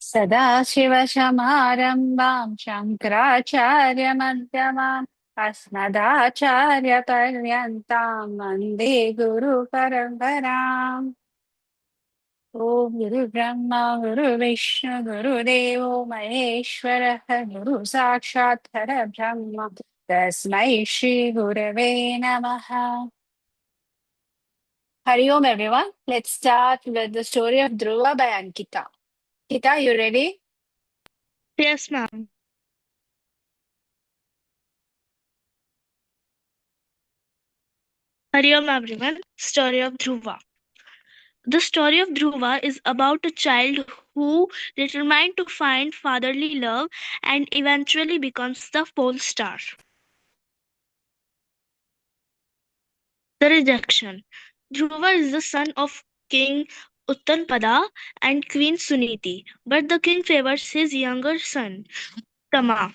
सदाशिवसमारम्भां शङ्कराचार्यमध्यमाम् अस्मदाचार्यपर्यन्तां वन्दे गुरुपरम्पराम्। ॐ गुरुब्रह्मा गुरुविष्णु गुरुदेवो महेश्वरः गुरु साक्षात् परब्रह्म तस्मै श्रीगुरवे नमः. Hari Om everyone. Let's start with the story of Dhruva by Ankita. Ankita, you ready? Yes, ma'am. Hari Om, everyone. Story of Dhruva. The story of Dhruva is about a child who determined to find fatherly love and eventually becomes the pole star. The rejection. Dhruva is the son of King Uttanpada and Queen Suniti, but the king favors his younger son, Tama,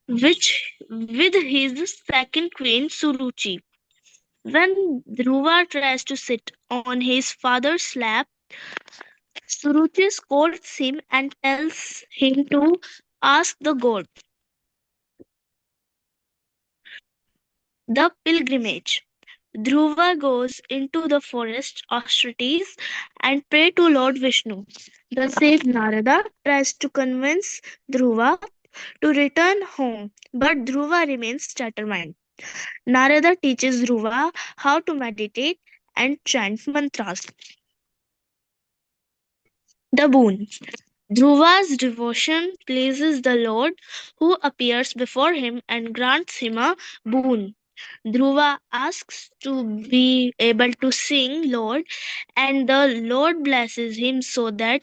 which with his second queen Suruchi. When Dhruva tries to sit on his father's lap, Suruchi scolds him and tells him to ask the god. The pilgrimage. Dhruva goes into the forest austerities and pray to Lord Vishnu. The sage Narada tries to convince Dhruva to return home, but Dhruva remains determined. Narada teaches Dhruva how to meditate and chant mantras. The boon. Dhruva's devotion pleases the Lord, who appears before him and grants him a boon. Dhruva asks to be able to sing Lord, and the Lord blesses him so that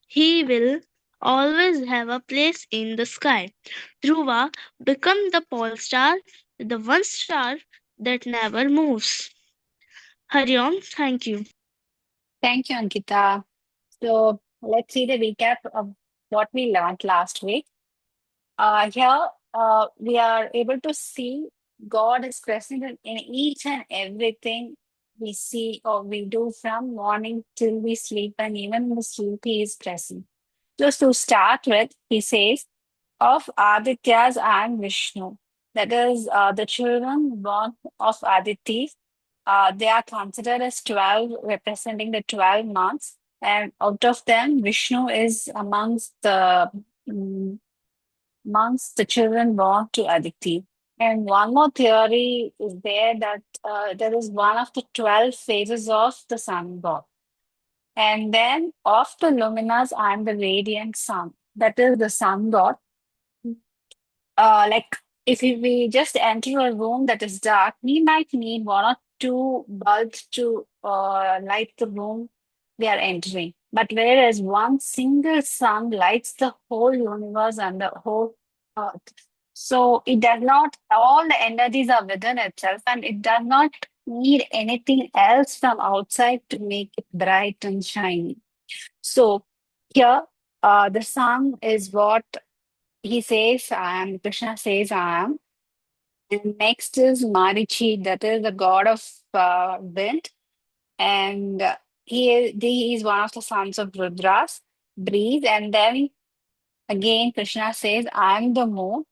he will always have a place in the sky. Dhruva becomes the pole star, the one star that never moves. Hariom, thank you. Thank you, Ankita. So let's see the recap of what we learned last week. Here, we are able to see God is present in each and everything we see or we do from morning till we sleep, and even in the sleep, He is present. Just to start with, He says, of Adityas and Vishnu. That is, the children born of Aditi. They are considered as 12, representing the 12 months. And out of them, Vishnu is mm, amongst the children born to Aditi. And one more theory is there that there is one of the 12 phases of the sun god. And then of the luminas, I am the radiant sun. That is the sun god. Like we just enter a room that is dark, we might need one or two bulbs to light the room we are entering. But whereas one single sun lights the whole universe and the whole earth. So it does not, all the energies are within itself, and it does not need anything else from outside to make it bright and shiny. So here, the sun is what he says, I am. Krishna says, I am. And next is Marichi, that is the god of wind. And he is one of the sons of Rudras, breeze. And then again, Krishna says, I am the moon.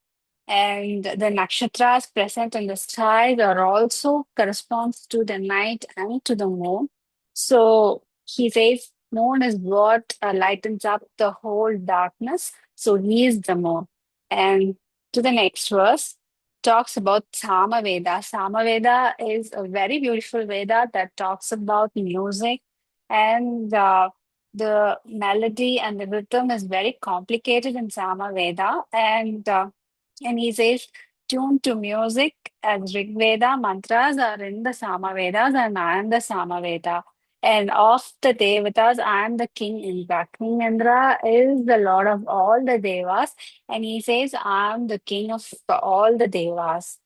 And the nakshatras present in the skies are also corresponds to the night and to the moon. So he says, moon is what lightens up the whole darkness. So he is the moon. And to the next verse talks about Samaveda. Samaveda is a very beautiful Veda that talks about music, and the melody and the rhythm is very complicated in Samaveda. And he says, tuned to music as Rig Veda mantras are in the Samavedas, and I am the Samaveda. And of the Devatas, I am the King Indra. King Indra is the Lord of all the Devas, and he says, I am the King of all the Devas.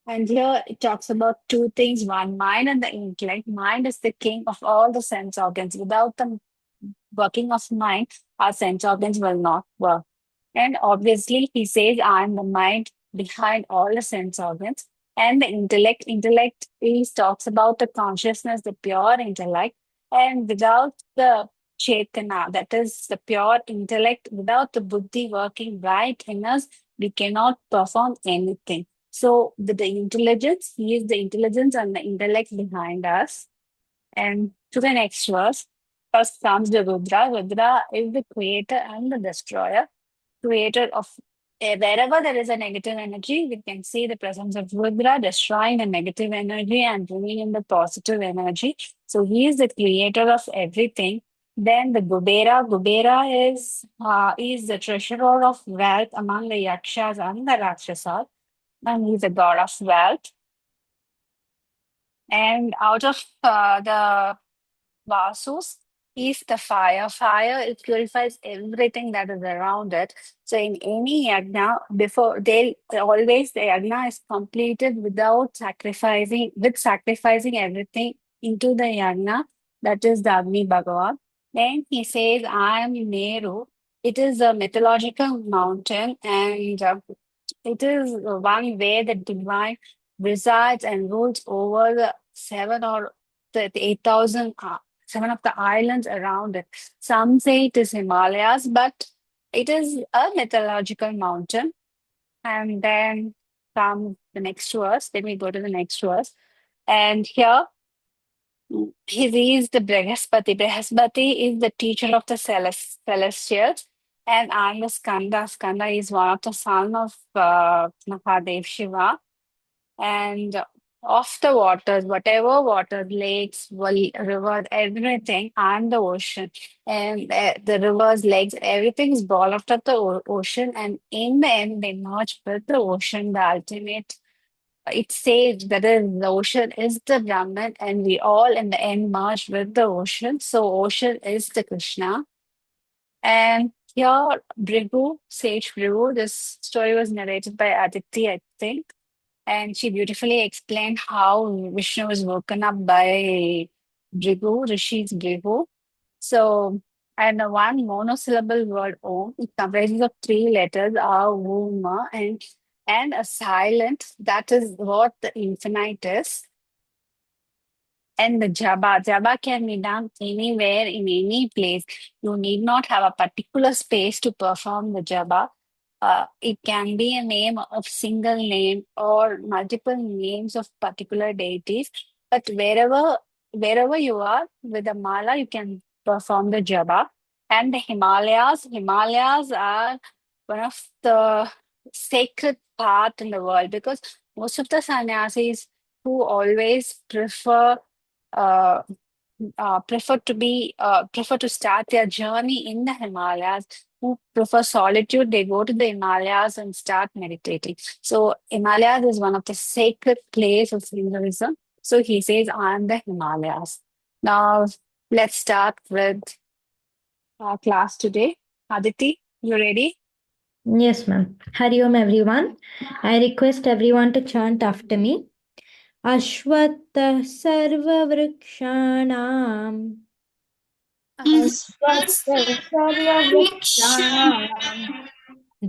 And here it talks about two things: one, mind and the intellect. Mind is the king of all the sense organs. Without the working of mind, our sense organs will not work. And obviously, he says, I am the mind behind all the sense organs. And the intellect, intellect, he talks about the consciousness, the pure intellect. And without the Chetana, that is the pure intellect. Without the buddhi working right in us, we cannot perform anything. So, with the intelligence, he is the intelligence and the intellect behind us. And to the next verse, first comes the Rudra. Rudra is the creator and the destroyer, creator of wherever there is a negative energy, we can see the presence of Rudra destroying the negative energy and bringing in the positive energy. So he is the creator of everything. Then the Gubera. Gubera is the treasurer of wealth among the Yakshas and the Rakshasas, and he's the god of wealth. And out of the Vasus is the fire. Fire, it purifies everything that is around it. So in any yagna, before they always the yagna is completed without sacrificing, with sacrificing everything into the yagna. That is the Agni Bhagavan. Then he says, I am Meru. It is a mythological mountain, and it is one where the divine resides and rules over the seven or the 8,000 seven of the islands around it. Some say it is Himalayas, but it is a mythological mountain. And then come the next verse. Let me go to the next verse. And here he is the Brihaspati. Brihaspati is the teacher of the celestials. And I'm the Skanda. Skanda is one of the son of Mahadev Shiva. And of the waters, whatever water, lakes, rivers, everything, and the ocean, and the rivers, lakes, everything is brought out of the ocean, and in the end, they merge with the ocean. The ultimate, it says that the ocean is the Brahman, and we all in the end merge with the ocean. So, ocean is the Krishna. And here, Brigu, Sage Brigu, this story was narrated by Aditi, I think, and she beautifully explained how Vishnu was woken up by Brigu, Rishi's Brigu. So, and the one monosyllable word Om, it comprises of three letters, A, U, Ma, and a silent. That is what the infinite is. And the jaba. Jaba can be done anywhere in any place. You need not have a particular space to perform the jaba. It can be a name of single name or multiple names of particular deities. But wherever you are with the mala, you can perform the jaba. And the Himalayas are one of the sacred path in the world because most of the sannyasis who always uh, prefer to start their journey in the Himalayas. Who prefer solitude, they go to the Himalayas and start meditating. So Himalayas is one of the sacred place of Hinduism. So he says, I am the Himalayas. Now let's start with our class today. Aditi, you ready? Yes, ma'am. Hari Om, everyone. I request everyone to chant after me. Ashwatha Sarva Vrikshanam सर्ववृक्षाणां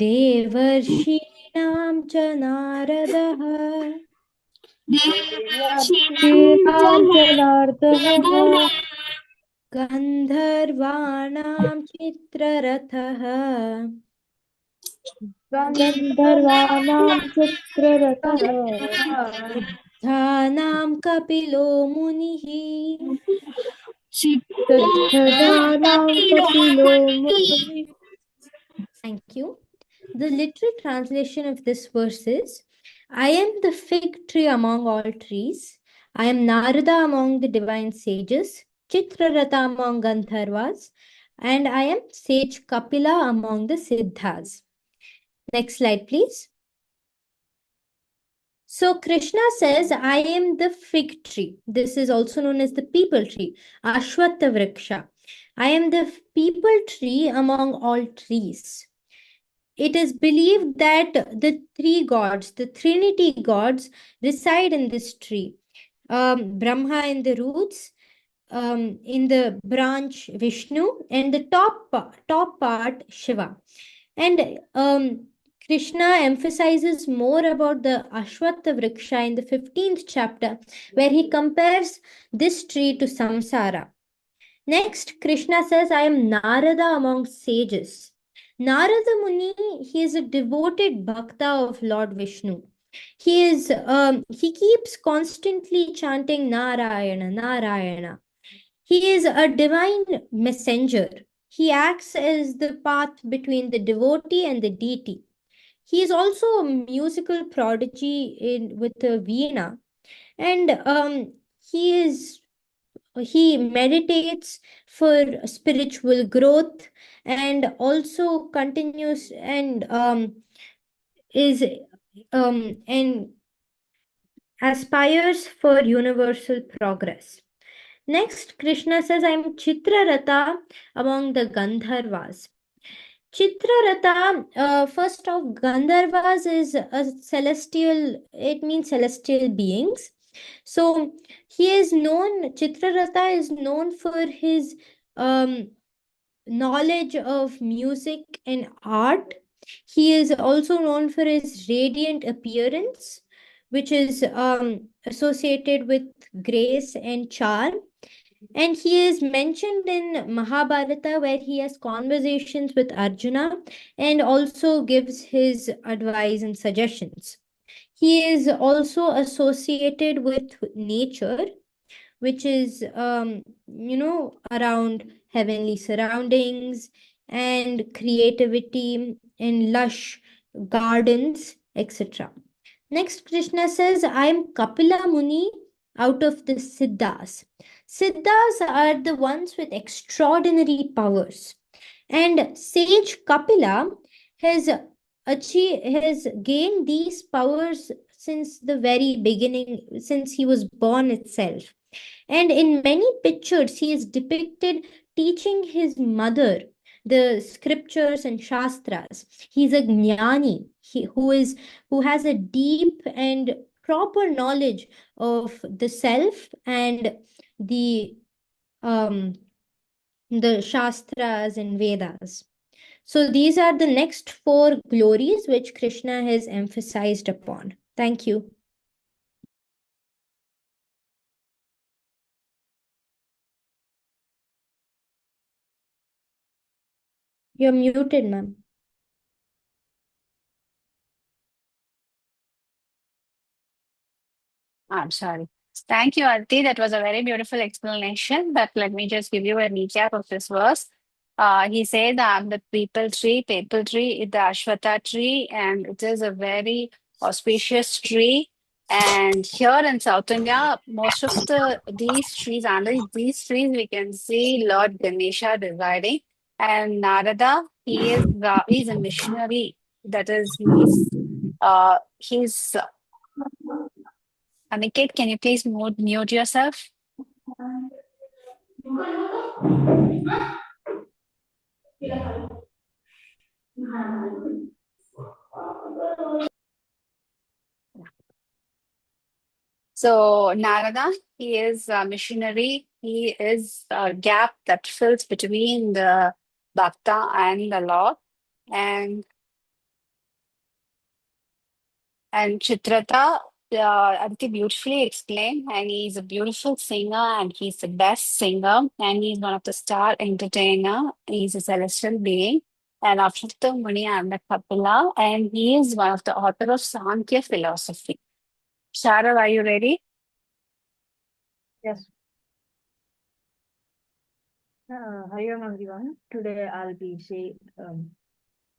Devarshinaam Cha Naradaha देवर्षीणां जनार्दनः Gandharvanam Chitrarathah गन्धर्वाणां चित्ररथः Dhanam Kapilo Munihi. सिद्धदानां कपिलो मुनिः Thank you. The literal translation of this verse is I am the fig tree among all trees. I am Narada among the divine sages, Chitraratha among Gandharvas, and I am sage Kapila among the Siddhas. Next slide, please. So Krishna says, I am the fig tree. This is also known as the people tree, Ashwatha Vriksha. I am the people tree among all trees. It is believed that the three gods, the Trinity gods, reside in this tree. Brahma in the roots, in the branch Vishnu, and the top part Shiva. And Krishna emphasizes more about the Ashwatha Vriksha in the 15th chapter, where he compares this tree to samsara. Next, Krishna says, I am Narada among sages. Narada Muni, he is a devoted bhakta of Lord Vishnu. He keeps constantly chanting Narayana, Narayana. He is a divine messenger. He acts as the path between the devotee and the deity. He is also a musical prodigy with a veena, and he meditates for spiritual growth, and also continues is and aspires for universal progress. Next, Krishna says, I am Chitrarata among the Gandharvas. Chitrarata, first of Gandharvas is a celestial, it means celestial beings. So Chitrarata is known for his um, knowledge of music and art. He is also known for his radiant appearance, which is associated with grace and charm. And he is mentioned in Mahabharata, where he has conversations with Arjuna and also gives his advice and suggestions. He is also associated with nature, which is around heavenly surroundings and creativity in lush gardens, etc. Next, Krishna says, I am Kapila Muni out of the Siddhas. Siddhas are the ones with extraordinary powers, and sage Kapila has has gained these powers since the very beginning, since he was born itself. And in many pictures, he is depicted teaching his mother the scriptures and shastras. He's a jnani, who has a deep and proper knowledge of the self and the um, the shastras and Vedas. So these are the next four glories which Krishna has emphasized upon. Thank you. You're muted, ma'am. I'm sorry. Thank you, Arti. That was a very beautiful explanation. But let me just give you a recap of this verse. He said, I'm the people tree is the Ashwatha tree, and it is a very auspicious tree. And here in South India, most of these trees, under these trees, we can see Lord Ganesha residing. And Narada, he's a missionary. That is, he's Aniket, can you please mute yourself? So Narada, he is a missionary. He is a gap that fills between the Bhakta and the Lord. And Chitrata, Aditi beautifully explained, and he's a beautiful singer, and he's the best singer, and he's one of the star entertainer. He's a celestial being. And after the Muni and the Kapila, and he is one of the author of Sankhya philosophy. Shara, are you ready? Yes. Hi everyone. Today I'll be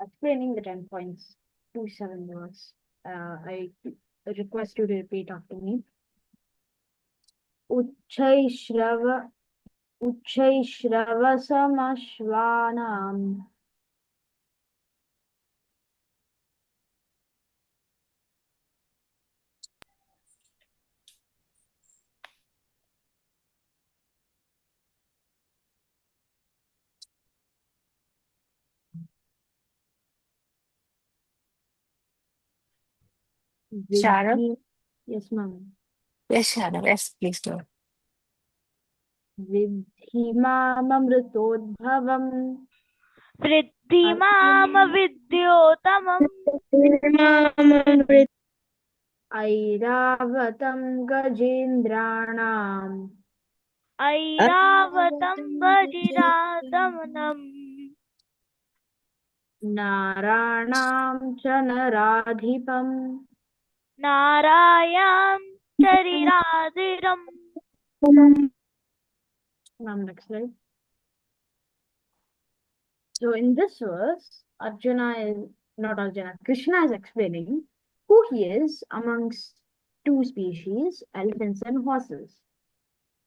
explaining the 10 points to 7 words. I request you to repeat after me. Uchai Shrava Samashvanam Shara? Vidhi. Yes, ma'am. Yes, Shara. Yes, please do. Vidhimamamritodbhavam वृद्धिमामविद्योतमम् Airavatam Gajendranam ऐरावतं वजिरादमनम् नाराणां च नराधिपम् नारायं शरीरादिरम्. Next slide. So in this verse, Krishna is explaining who he is amongst two species, elephants and horses.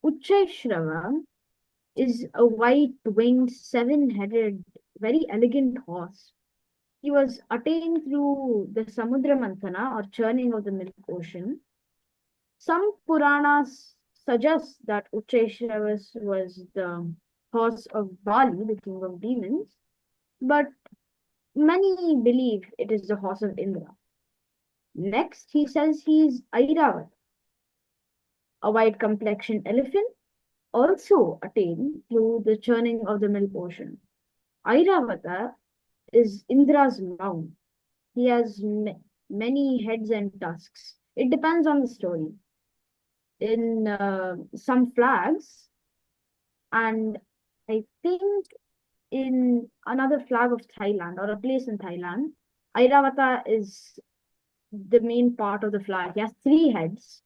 Uchchaishrava is a white-winged, seven-headed, very elegant horse. He was attained through the Samudra Manthana or churning of the milk ocean. Some Puranas suggest that Uchchaishrava was the horse of Bali, the king of demons, but many believe it is the horse of Indra. Next, he says he is Airavata, a white complexioned elephant, also attained through the churning of the milk ocean. Airavata is Indra's mount. He has many heads and tusks. It depends on the story. In some flags, and I think in another flag of Thailand or a place in Thailand, Airavata is the main part of the flag. He has three heads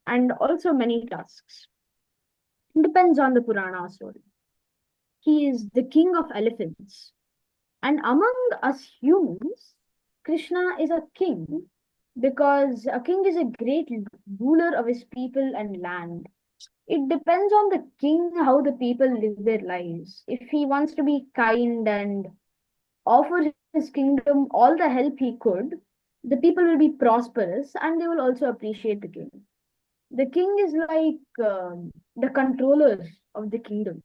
and also many tusks. It depends on the Purana story. He is the king of elephants. And among us humans, Krishna is a king because a king is a great ruler of his people and land. It depends on the king how the people live their lives. If he wants to be kind and offer his kingdom all the help he could, the people will be prosperous and they will also appreciate the king. The king is like the controller of the kingdom.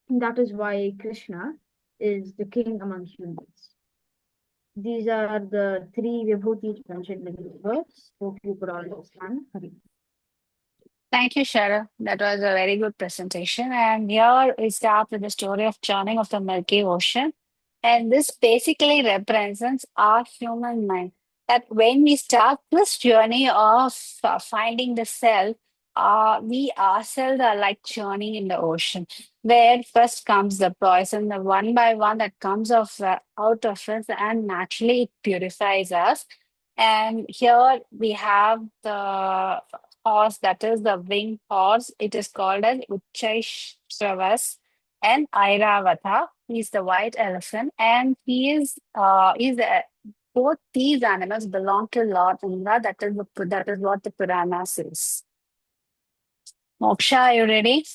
And that is why Krishna is the king among humans. These are the three vibhutis mentioned in this verse. Hope you could all understand. Hari. Thank you, Shara. That was a very good presentation. And here we start with the story of churning of the Milky Ocean. And this basically represents our human mind. That when we start this journey of finding the self, we ourselves are like churning in the ocean, where first comes the poison, the one by one that comes out of us, and naturally it purifies us. And here we have the horse, that is the winged horse. It is called as Uchchaishravas and Airavata. He's the white elephant, and both these animals belong to Lord Indra. That is what the Purana says. Moksha, are you ready?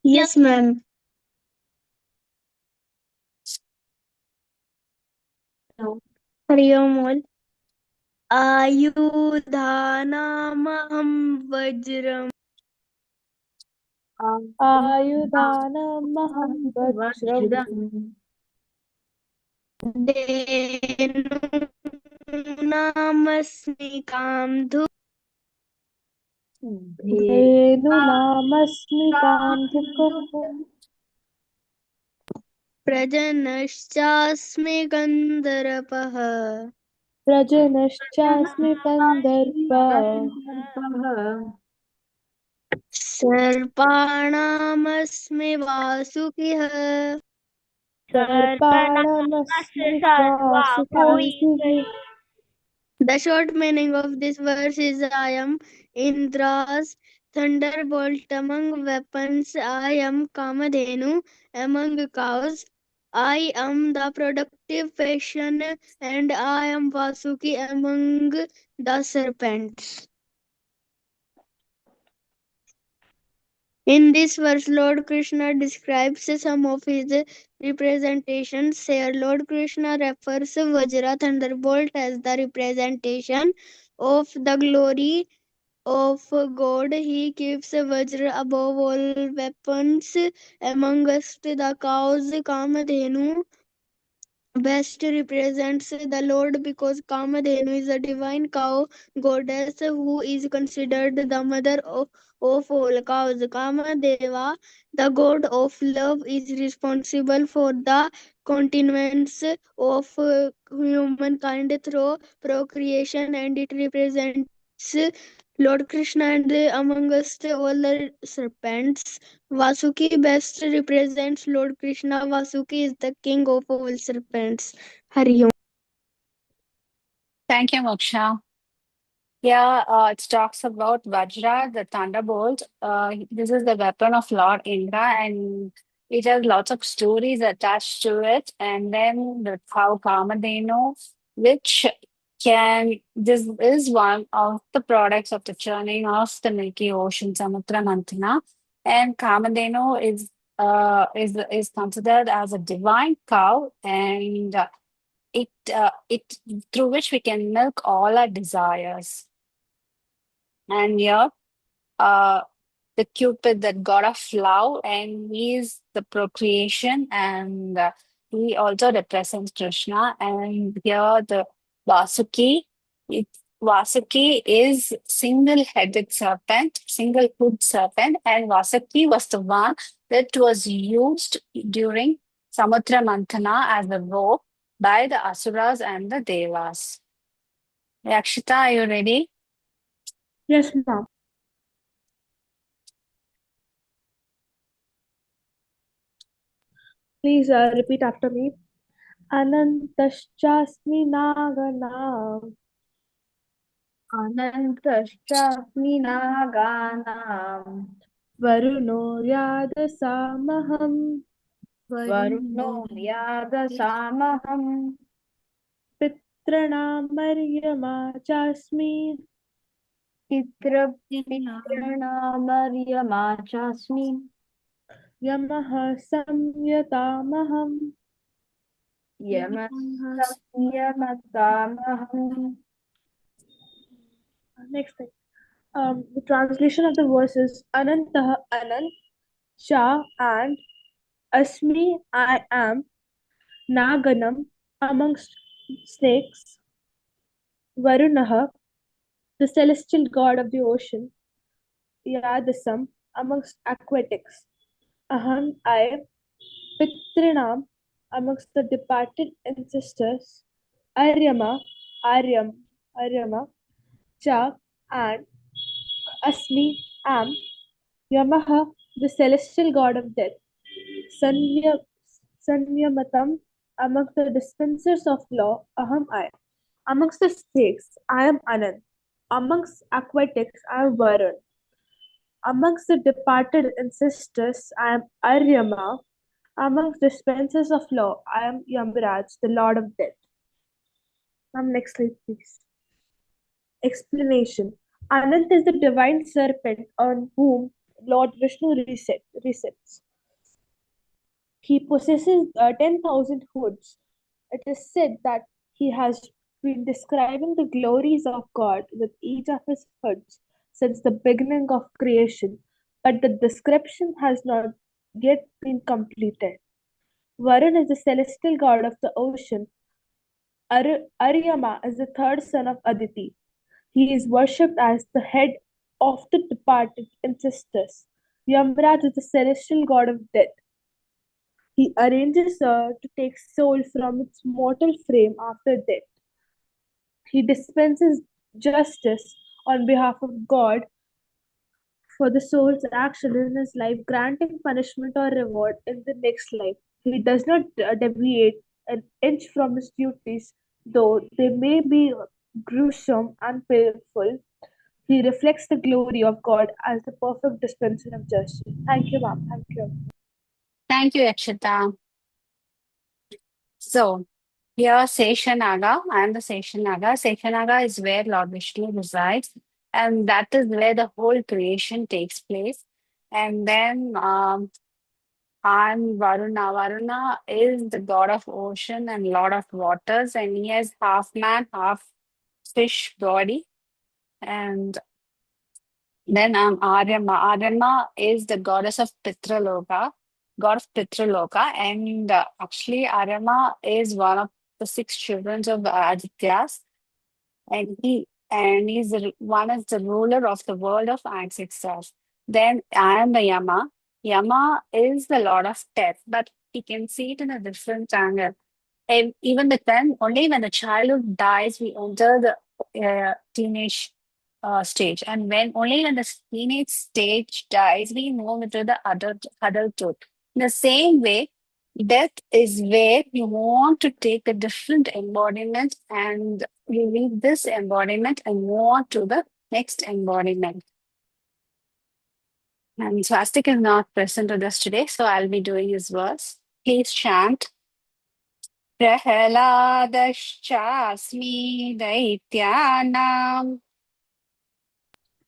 Yes, ma'am. Hari Om all. आयुधानामहं वज्रम् आयुधानामहं वज्रम् धेनूनामस्मि कामधु धेनुनामस्मि कान्धुकम् प्रजनश्चास्मि गन्धर्पः प्रजनश्चास्मि कन्दर्पः सर्पाणामस्मि वासुकिः सर्पाणामस्मि वासुकिः. The short meaning of this verse is I am Indra's thunderbolt among weapons. I am Kamadhenu among cows. I am the productive passion and I am Vasuki among the serpents. In this verse, Lord Krishna describes some of his representations. Here, Lord Krishna refers Vajra thunderbolt as the representation of the glory of God. He keeps Vajra above all weapons. Amongst the cows, Kamadhenu best represents the Lord because Kamadhenu is a divine cow goddess who is considered the mother of all cows. Kamadeva, the god of love, is responsible for the continuance of humankind through procreation, and it represents Lord Krishna and the amongst all the serpents, Vasuki best represents Lord Krishna. Vasuki is the king of all serpents. Hari Om. Thank you, Moksha. Yeah, it talks about Vajra, the thunderbolt. This is the weapon of Lord Indra, and it has lots of stories attached to it. And then the how Kamadhenu, which this is one of the products of the churning of the Milky Ocean, Samudra Mantana. And Kamadhenu is considered as a divine cow, and it through which we can milk all our desires. And here, uh, the Cupid, that god of love, and he is the procreation, and he also represents Krishna. And here, the Vasuki, it, Vasuki is single-headed serpent, single-hood serpent, and Vasuki was the one that was used during Samudra Mantana as a rope by the Asuras and the Devas. Yakshita, are you ready? Yes, ma'am. Please repeat after me. Anantaschasmi naganam अनन्तश्चास्मि नागानां varuno yadasamaham वरुणो यादसामहम् pitranamaryama chasmi पितृणामर्यमा चास्मि yamaha samyatamaham. यमः संयमतामहम्. Next thing. The translation of the verse is Anantah, Anant, Shah, and Asmi, I am, Naganam, amongst snakes, Varunaha, the celestial god of the ocean, Yadasam, amongst aquatics, Aham, I, Pitrinam, amongst the departed ancestors, Aryama, Cha, and Asmi, am, Yamaha, the celestial god of death, Sanya, Sanyamatam, amongst the dispensers of law, Aham I. Amongst the snakes, I am Anand. Amongst aquatics, I am Varun. Amongst the departed ancestors, I am Aryama. Amongst dispensers of law, I am Yamraj, the lord of death. Next slide, please. Explanation. Anant is the divine serpent on whom Lord Vishnu resets. He possesses 10,000 hoods. It is said that he has been describing the glories of God with each of his hoods since the beginning of creation, but the description has not yet been completed. Varun is the celestial god of the ocean. Aryama is the third son of Aditi. He is worshipped as the head of the departed ancestors. Yamraj is the celestial god of death. He arranges to take soul from its mortal frame after death. He dispenses justice on behalf of God for the soul's action in his life, granting punishment or reward in the next life. He does not deviate an inch from his duties, though they may be gruesome and painful. He reflects the glory of God as the perfect dispenser of justice. Thank you, ma'am. Thank you. Thank you, Yakshita. So, here Seshanaga, I am the Seshanaga. Seshanaga is where Lord Vishnu resides, and that is where the whole creation takes place. And then I'm Varuna. Varuna is the god of ocean and lord of waters, and he has half man, half fish body. And then I'm Aryama. Aryama is the goddess of Pitraloka, god of Pitraloka, and actually Aryama is one of the six children of Adityas, and one is the ruler of the world of ancestors. Then I am the Yama. Yama is the lord of death, but we can see it in a different angle. And even only when the childhood dies, we enter the teenage stage. And when the teenage stage dies, we move into the adulthood. In the same way, death is where you want to take a different embodiment and you leave this embodiment and move on to the next embodiment. And Swastik is not present with us today, so I'll be doing his verse. Please chant. प्रह्लादश्चास्मि दैत्यानाम्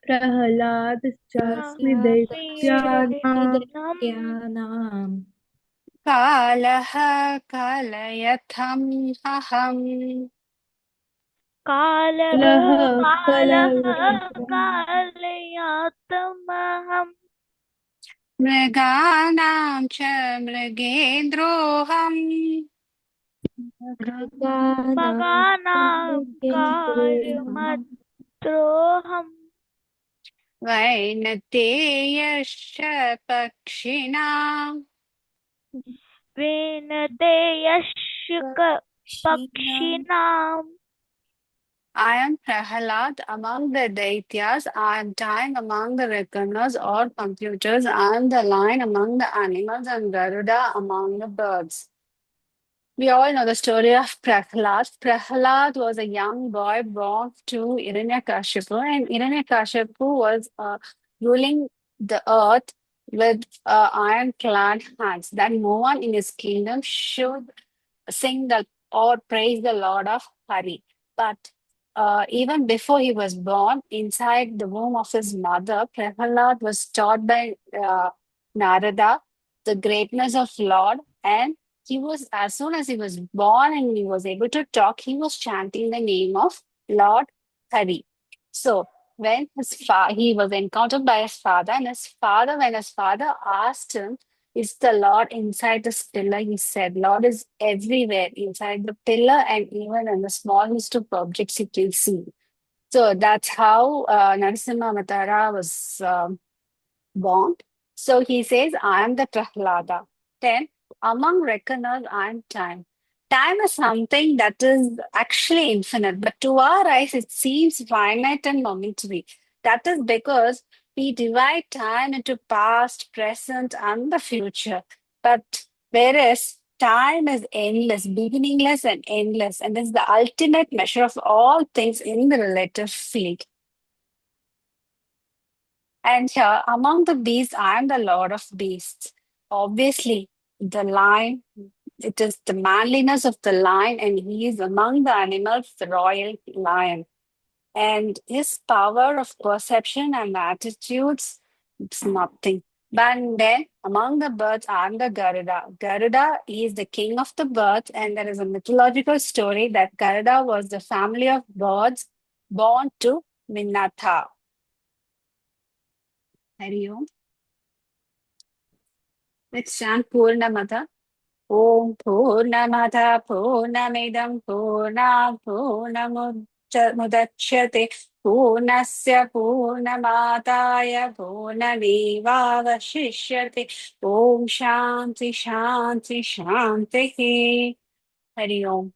प्रह्लादश्चास्मि दैत्यानां दैत्यानां कालः कलयथम् अहम् कालः कलहकलयं कालयातमहं मृगाणां च मृगेन्द्रोऽहम् मगानां कार्यमद्रोहं वैनतेयश्च पक्षिणाम् वेनतेयश्क पक्षिणां I am Prahalad among the Daityas. I am time among the reckoners or computers. I am the lion among the animals and Garuda among the birds. We all know the story of Prahalad. Prahalad was a young boy born to Hiranyakashipu, and Hiranyakashipu was ruling the earth with iron-clad hands. That no one in his kingdom should sing the or praise the Lord of Hari. But even before he was born, inside the womb of his mother, Prahalad was taught by Narada the greatness of Lord, and he was as soon as he was born and he was able to talk, he was chanting the name of Lord Hari. So when he was encountered by his father, and when his father asked him, is the Lord inside this pillar? He said, Lord is everywhere, inside the pillar and even in the smallest of objects you can see. So that's how Narasimha Avatara was born. So he says, I am the Prahlada. Then, among reckoners, I am time. Time is something that is actually infinite, but to our eyes, it seems finite and momentary. That is because we divide time into past, present, and the future. But whereas time is endless, beginningless, and endless, and is the ultimate measure of all things in the relative field. And here, among the beasts, I am the Lord of beasts. Obviously, the lion, it is the manliness of the lion, and he is among the animals, the royal lion. And his power of perception and attitudes, it's nothing. But then, among the birds, I am the Garuda. Garuda is the king of the birds, and there is a mythological story that Garuda was the family of birds born to Minatha. Hari Om. Let's chant Purnamata. Om Purnamata Purnamidam Purnat Purnamudachyate Purnasya Purnamataya Purnamevavashishyate Om Shanti Shanti Shanti Hari Om.